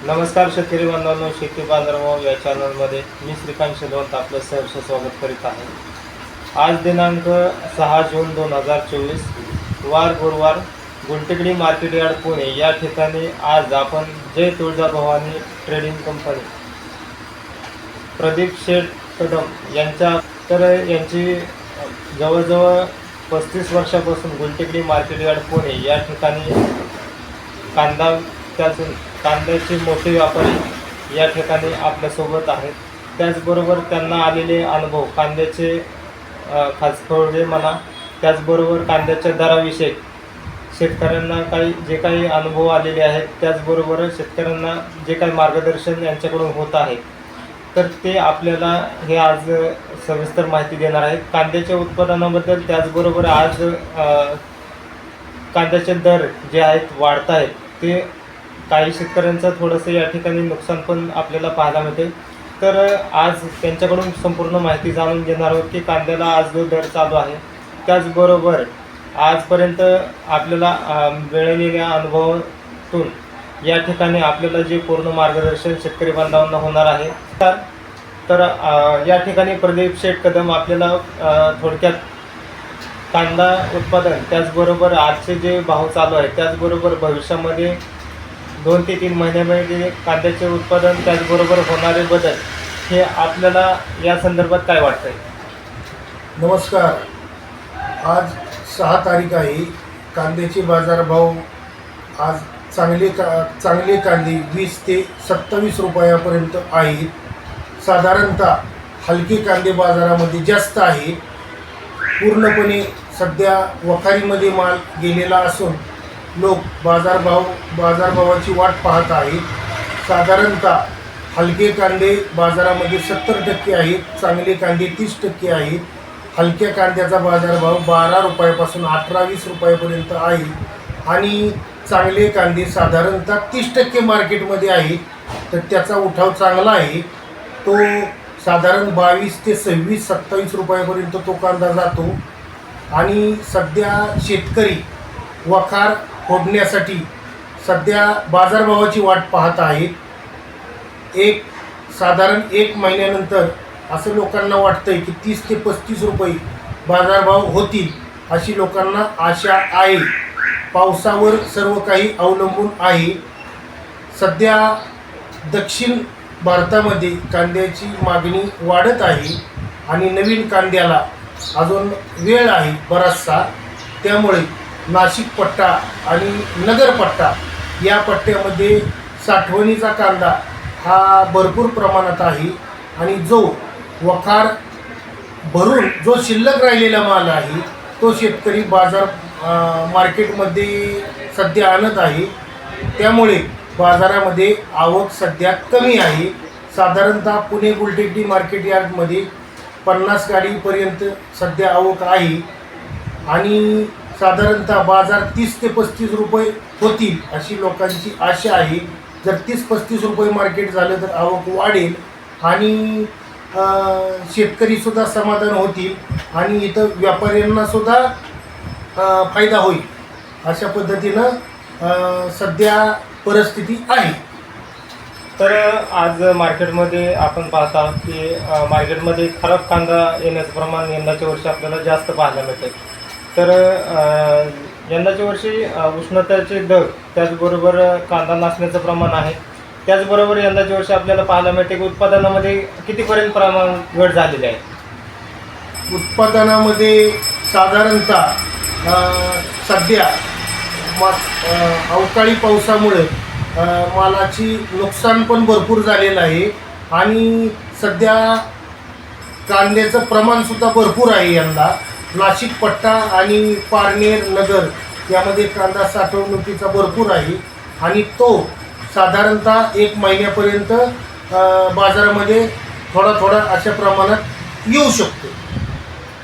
नमस्कार शेतकरी बांधवांनो, शेती बाजारभाव या चॅनलमध्ये मी श्रीकांत शेलवंत आपलं सहर्ष स्वागत करीत आहे। आज दिनांक 6 जून 2024 वार गुरुवार, गुलटेकडी मार्केट यार्ड पुणे या ठिकाणी आज आपण जय तुळजाभवानी ट्रेडिंग कंपनी प्रदीप शेठ कदम यांची जवळजवळ 35 वर्षापासून गुलटेकडी मार्केट यार्ड पुणे या ठिकाणी कांद्याचे मोठे व्यापारी या ठिकाणी आपल्यासोबत आहेत। त्याचबरोबर त्यांना आलेले अनुभव कांद्याचे खासखोळे म्हणा, त्याचबरोबर कांद्याच्या दराविषयी शेतकऱ्यांना जे काही अनुभव आलेले आहेत, त्याचबरोबर शेतकऱ्यांना जे काही मार्गदर्शन यांच्याकडून होत आहे, तर ते आपल्याला हे आज सविस्तर माहिती देणार आहेत कांद्याच्या उत्पादनाबद्दल। त्याचबरोबर आज कांद्याचे दर जे आहेत वाढत आहेत, ते काही शेतकऱ्यांचं थोडंसं या ठिकाणी नुकसान पण आपल्याला पाहायला मिळते। तर आज त्यांच्याकडून संपूर्ण माहिती जाणून घेणार आहोत की कांद्याला आज जो दर चालू आहे, त्याचबरोबर आजपर्यंत आपल्याला मिळालेल्या अनुभवातून या ठिकाणी आपल्याला जे पूर्ण मार्गदर्शन शेतकरी बांधवांना होणार आहे। तर या ठिकाणी प्रदीप शेठ कदम आपल्याला थोडक्यात कांदा उत्पादन, त्याचबरोबर आजचे जे भाव चालू आहे, त्याचबरोबर भविष्यामध्ये 2 ते 3 महिन्यामध्ये कांद्याचे उत्पादन, त्याचबरोबर होणारे बदल, हे आपल्याला या संदर्भात काय वाटतंय? नमस्कार। आज 6 तारीख आहे। कांद्याचे बाजारभाव आज चांगले कांदे 20 ते 27 रुपयापर्यंत आहेत। साधारणतः हलके कांदे बाजारामध्ये जास्त आहे। पूर्णपणे सध्या वखारीमध्ये माल गेलेला असून लोक बाजारभावाची वाट पाहत आहेत। साधारणतः हलके कांदे बाजारामध्ये 70% आहेत, चांगले कांदे 30% आहेत। हलक्या कांद्याचा बाजारभाव 12 रुपयापासून 18-20 रुपयापर्यंत आहे आणि चांगले कांदे साधारणतः 30% मार्केटमध्ये आहेत। तर त्याचा उठाव चांगला आहे। तो साधारण 22 ते 26-27 रुपयापर्यंत तो कांदा जातो आणि सध्या शेतकरी वखार फोडण्यासाठी सध्या बाजारभावाची वाट पाहत आहेत। साधारण 1 महिन्यानंतर असं लोकांना वाटतंय की 30 ते 35 रुपये बाजारभाव होतील, अशी लोकांना आशा आहे। पावसावर सर्व काही अवलंबून आहे। सध्या दक्षिण भारतामध्ये कांद्याची मागणी वाढत आहे आणि नवीन कांद्याला अजून वेळ आहे बराचसा। त्यामुळे नाशिक पट्टा आणि नगर पट्टा या पट्ट्यामध्ये साठवणीचा कांदा हा भरपूर प्रमाणात आहे आणि जो वखार भरून जो शिल्लक राहिलेला माल आहे, तो शेतकरी मार्केटमध्ये सध्या आणत आहे। त्यामुळे बाजारामध्ये आवक सध्या कमी आहे। साधारणतः पुणे गुलटेकडी मार्केट यार्डमध्ये 50 गाडीपर्यंत सध्या आवक आहे आणि साधारणतः बाजार 30 ते 35 रुपये होतील अशी लोकांची आशा आहे। जर 30-35 रुपये मार्केट झालं तर आवक वाढेल आणि शेतकरीसुद्धा समाधान होतील आणि इथं व्यापाऱ्यांनासुद्धा फायदा होईल। अशा पद्धतीनं सध्या परिस्थिती आहे। तर आज मार्केटमध्ये आपण पाहत आहोत की मार्केटमध्ये खराब कांदा येण्याचं प्रमाण यंदाच्या वर्षी आपल्याला जास्त पाहायला मिळते। तर यंदाच्या वर्षी उष्णतेचे दर, त्याचबरोबर कांदा नासण्याचं प्रमाण आहे। त्याचबरोबर यंदाच्या वर्षी आपल्याला पाहायला मिळते की उत्पादनामध्ये कितीपर्यंत प्रमाण घट झालेली आहे? उत्पादनामध्ये साधारणतः सध्या अवकाळी पावसामुळे मालाची नुकसान पण भरपूर झालेलं आहे आणि सध्या कांद्याचं प्रमाणसुद्धा भरपूर आहे। यंदा नाशिक पट्टा आणि पारनेर नगर यामध्ये कांदा साठवणुकीचा भरपूर आहे आणि तो साधारणतः 1 महिन्यापर्यंत बाजारामध्ये थोडा अशा प्रमाणात येऊ शकतो।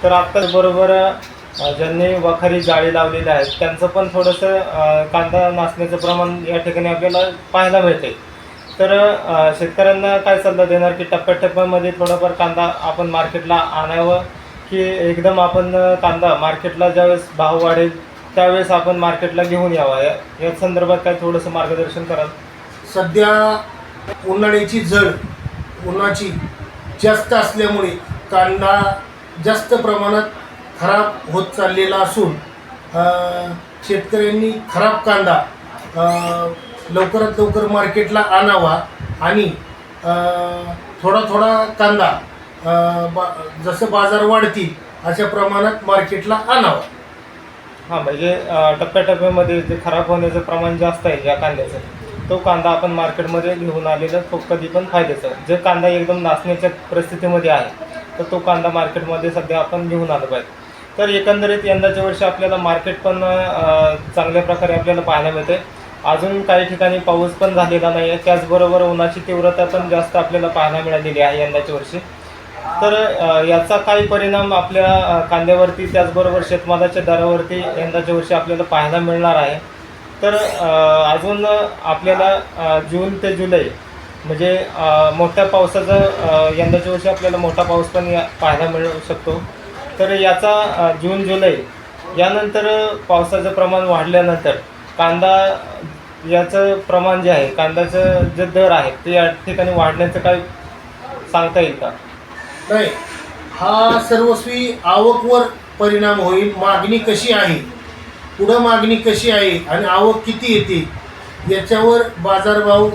तर आत्ताच बरोबर ज्यांनी वखारी जाळी लावलेली आहेत, त्यांचं पण थोडंसं कांदा नासण्याचं प्रमाण या ठिकाणी आपल्याला पाहायला मिळते। तर शेतकऱ्यांना काय सल्ला देणार की टप्प्याटप्प्यामध्ये थोडाफार कांदा आपण मार्केटला आणावं, की एकदम आपण कांदा मार्केटला ज्यावेळेस भाव वाढेल त्यावेळेस आपण मार्केटला घेऊन यावा? या संदर्भात काय थोडंसं मार्गदर्शन कराल? सध्या उन्हाळ्याची उन्हाची जास्त असल्यामुळे कांदा जास्त प्रमाणात खराब होत चाललेला असून शेतकऱ्यांनी खराब कांदा लवकरात लवकर मार्केटला आणावा आणि थोडा थोडा कांदा जसं बाजार वाढतील अशा प्रमाणात मार्केटला आणावा. हां, म्हणजे टप्प्याटप्प्यामध्ये जे खराब होण्याचं प्रमाण जास्त आहे ज्या कांद्याचं, तो कांदा आपण मार्केटमध्ये घेऊन आलेला तो कधी पण फायद्याचा. जे कांदा एकदम नासण्याच्या परिस्थितीमध्ये आहे तर तो कांदा मार्केटमध्ये सध्या आपण घेऊन आलो पाहिजे. तर एकंदरीत यंदाच्या वर्षी आपल्याला मार्केट पण चांगल्या प्रकारे आपल्याला पाहायला मिळते. अजून काही ठिकाणी पाऊस पण झालेला नाही आहे, त्याचबरोबर उन्हाची तीव्रता पण जास्त आपल्याला पाहायला मिळालेली आहे यंदाच्या वर्षी. तर याचा काही परिणाम आपल्या कांद्यावरती त्याचबरोबर शेतमालाच्या दरावरती यंदाच्या वर्षी आपल्याला पाहायला मिळणार आहे. तर अजून आपल्याला जून ते जुलै म्हणजे मोठ्या पावसाचा यंदाच्या वर्षी आपल्याला मोठा पाऊस पण पाहायला मिळू शकतो. तर याचा जून जुलै यानंतर पावसाचं प्रमाण वाढल्यानंतर कांदा याचं प्रमाण जे आहे, कांद्याचं जे दर आहे ते या ठिकाणी वाढण्याचं काय सांगता येईल का? नाही, हा सर्वस्वी आवकवर परिणाम होईल. मागणी कशी आहे, पुढं मागणी कशी आहे आणि आवक किती येते याच्यावर बाजारभाव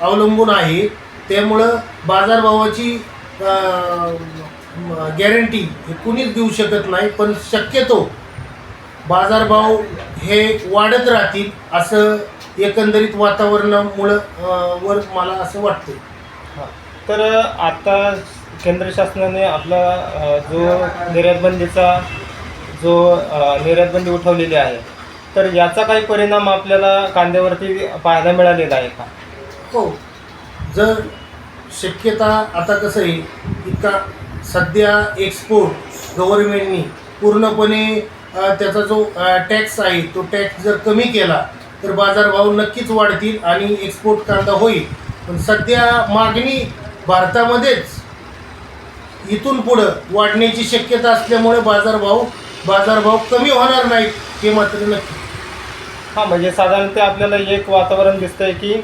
अवलंबून आहे. त्यामुळं बाजारभावाची गॅरंटी कुणीच देऊ शकत नाही, पण शक्यतो बाजारभाव हे वाढत राहतील असं एकंदरीत वातावरणामुळं वर मला असं वाटतं. हां, तर आता केंद्र शासनाने आपला जो निर्यातबंदी उठवलेली आहे, तर याचा काही परिणाम आपल्याला कांद्यावरती पाहायला मिळालेला आहे का? हो, जर शक्यता आता कसं आहे की सध्या एक्सपोर्ट गव्हर्नमेंटनी पूर्णपणे त्याचा जो टॅक्स आहे तो टॅक्स जर कमी केला तर बाजारभाव नक्कीच वाढतील आणि एक्सपोर्ट कांदा होईल. पण सध्या मागणी भारतामध्येच इथून पुढं वाढण्याची शक्यता असल्यामुळे बाजारभाव कमी होणार नाहीत हे मात्र नक्की. हां, म्हणजे साधारणतः आपल्याला एक वातावरण दिसतं आहे की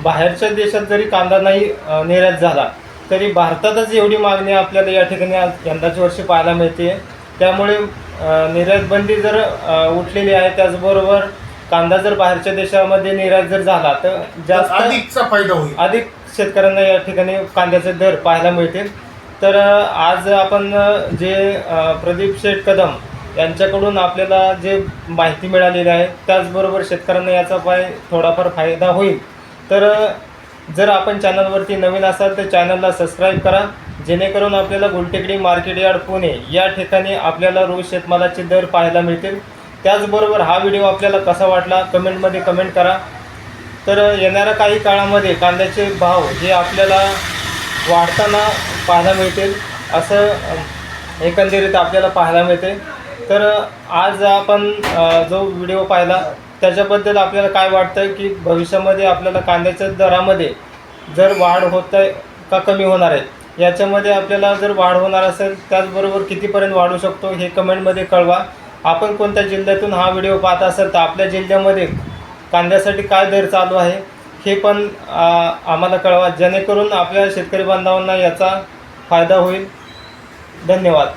बाहेरच्या देशात जरी कांदा नाही निर्यात झाला तरी भारतातच एवढी मागणी आपल्याला या ठिकाणी यंदाच्या वर्षी पाहायला मिळते. त्यामुळे निर्यातबंदी जर उठलेली आहे, त्याचबरोबर कांदा जर बाहेरच्या देशामध्ये निर्यात जर झाला तर जास्त अधिकचा फायदा होईल, अधिक शेतकऱ्यांना या ठिकाणी कांद्याचे दर पाहायला मिळतील. तर आज आपण जे प्रदीप शेठ कदम यांच्याकडून आपल्याला जे माहिती मिळालेली आहे त्याचबरोबर शेतकऱ्यांना याचा थोडाफार फायदा होईल. तर जर आपण चॅनलवरती नवीन असाल तर चॅनलला सबस्क्राईब करा, जेणेकरून आपल्याला गुलटेकडी मार्केट यार्ड पुणे या ठिकाणी आपल्याला रोज शेतमालाचे दर पाहायला मिळतील. त्याचबरोबर हा व्हिडिओ आपल्याला कसा वाटला कमेंटमध्ये कमेंट करा. तर येणाऱ्या काही काळामध्ये कांद्याचे भाव हे आपल्याला वाढताना पाहायला मिळतील असं एकंदरीत आपल्याला पाहायला मिळते. तर आज आपण जो व्हिडिओ पाहिला त्याच्याबद्दल आपल्याला काय वाटतं की भविष्यामध्ये आपल्याला कांद्याच्या दरामध्ये जर वाढ होत आहे का कमी होणार आहे, याच्यामध्ये आपल्याला जर वाढ होणार असेल त्याचबरोबर कितीपर्यंत वाढू शकतो हे कमेंटमध्ये कळवा. आपण कोणत्या जिल्ह्यातून हा व्हिडिओ पाहत असाल तर आपल्या जिल्ह्यामध्ये कांद्यासाठी काय दर चालू आहे हे पण आम्हाला कळवा, जेणेकरून आपल्या शेतकरी बांधवांना याचा फायदा होईल. धन्यवाद.